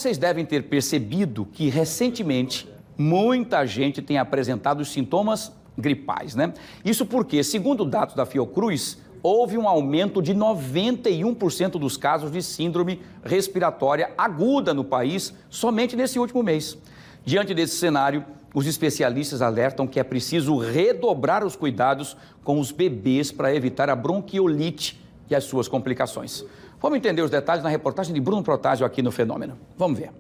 Vocês devem ter percebido que, recentemente, muita gente tem apresentado os sintomas gripais, né? Isso porque, segundo dados da Fiocruz, houve um aumento de 91% dos casos de síndrome respiratória aguda no país somente nesse último mês. Diante desse cenário, os especialistas alertam que é preciso redobrar os cuidados com os bebês para evitar a bronquiolite e as suas complicações. Vamos entender os detalhes na reportagem de Bruno Protásio aqui no Fenômeno. Vamos ver.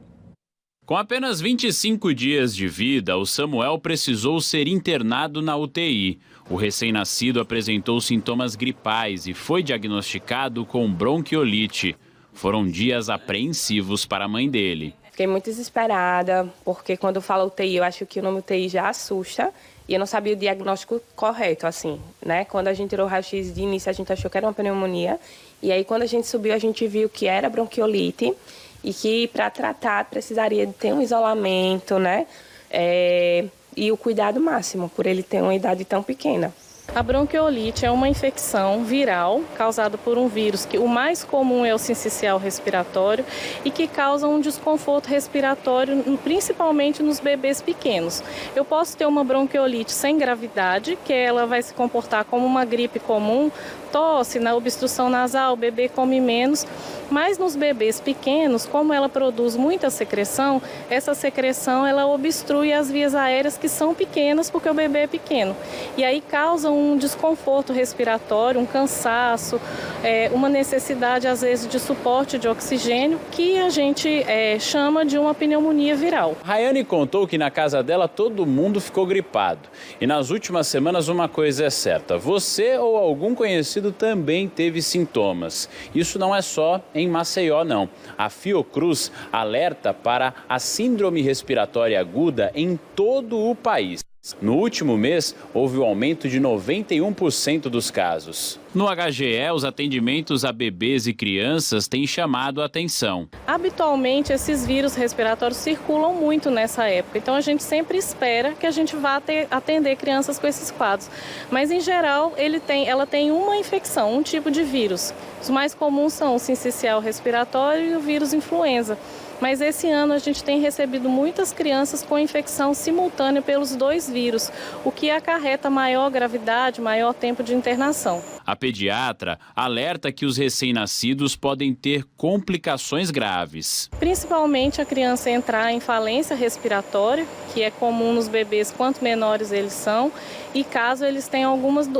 Com apenas 25 dias de vida, o Samuel precisou ser internado na UTI. O recém-nascido apresentou sintomas gripais e foi diagnosticado com bronquiolite. Foram dias apreensivos para a mãe dele. Fiquei muito desesperada, porque quando fala UTI, eu acho que o nome UTI já assusta. E eu não sabia o diagnóstico correto, assim, né? Quando a gente tirou o raio-x de início, a gente achou que era uma pneumonia. E aí, quando a gente subiu, a gente viu que era bronquiolite e que, para tratar, precisaria de ter um isolamento, né? E o cuidado máximo, por ele ter uma idade tão pequena. A bronquiolite é uma infecção viral causada por um vírus que o mais comum é o sincicial respiratório e que causa um desconforto respiratório, principalmente nos bebês pequenos. Eu posso ter uma bronquiolite sem gravidade, que ela vai se comportar como uma gripe comum, tosse, na obstrução nasal, o bebê come menos, mas nos bebês pequenos, como ela produz muita secreção, essa secreção ela obstrui as vias aéreas que são pequenas porque o bebê é pequeno. E aí causa um desconforto respiratório, um cansaço, uma necessidade às vezes de suporte de oxigênio, que a gente chama de uma pneumonia viral. Rayane contou que na casa dela todo mundo ficou gripado. E nas últimas semanas uma coisa é certa, você ou algum conhecido também teve sintomas. Isso não é só em Maceió, não. A Fiocruz alerta para a síndrome respiratória aguda em todo o país. No último mês, houve um aumento de 91% dos casos. No HGE, os atendimentos a bebês e crianças têm chamado a atenção. Habitualmente, esses vírus respiratórios circulam muito nessa época, então a gente sempre espera que a gente vá atender crianças com esses quadros. Mas, em geral, ela tem uma infecção, um tipo de vírus. Os mais comuns são o sincicial respiratório e o vírus influenza. Mas esse ano a gente tem recebido muitas crianças com infecção simultânea pelos dois vírus, o que acarreta maior gravidade, maior tempo de internação. A pediatra alerta que os recém-nascidos podem ter complicações graves. Principalmente a criança entrar em falência respiratória, que é comum nos bebês quanto menores eles são, e caso eles tenham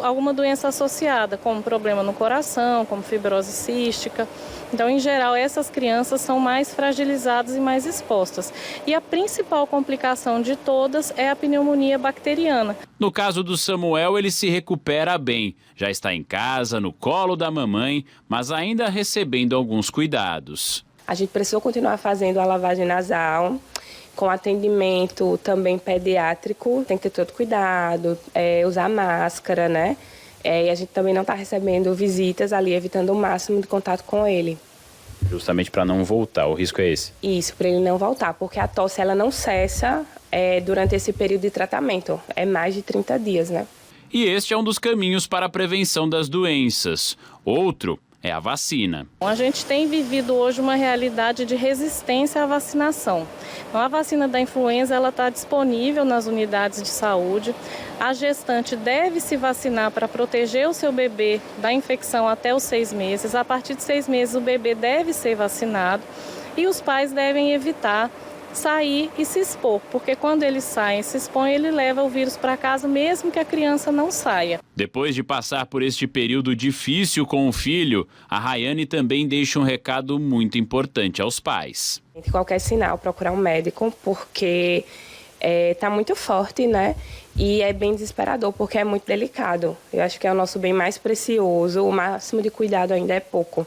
alguma doença associada, como problema no coração, como fibrose cística. Então, em geral, essas crianças são mais fragilizadas e mais expostas. E a principal complicação de todas é a pneumonia bacteriana. No caso do Samuel, ele se recupera bem. Já está em casa, no colo da mamãe, mas ainda recebendo alguns cuidados. A gente precisou continuar fazendo a lavagem nasal, com atendimento também pediátrico. Tem que ter todo cuidado, usar máscara, né? E a gente também não está recebendo visitas ali, evitando o máximo de contato com ele. Justamente para não voltar, o risco é esse? Isso, para ele não voltar, porque a tosse ela não cessa durante esse período de tratamento. É mais de 30 dias, né? E este é um dos caminhos para a prevenção das doenças. Outro é a vacina. A gente tem vivido hoje uma realidade de resistência à vacinação. Então, a vacina da influenza está disponível nas unidades de saúde. A gestante deve se vacinar para proteger o seu bebê da infecção até os 6 meses. A partir de 6 meses, o bebê deve ser vacinado e os pais devem evitar sair e se expor, porque quando eles saem e se expõem, ele leva o vírus para casa, mesmo que a criança não saia. Depois de passar por este período difícil com o filho, a Rayane também deixa um recado muito importante aos pais. Qualquer sinal, procurar um médico, porque está muito forte, né? E é bem desesperador, porque é muito delicado. Eu acho que é o nosso bem mais precioso, o máximo de cuidado ainda é pouco.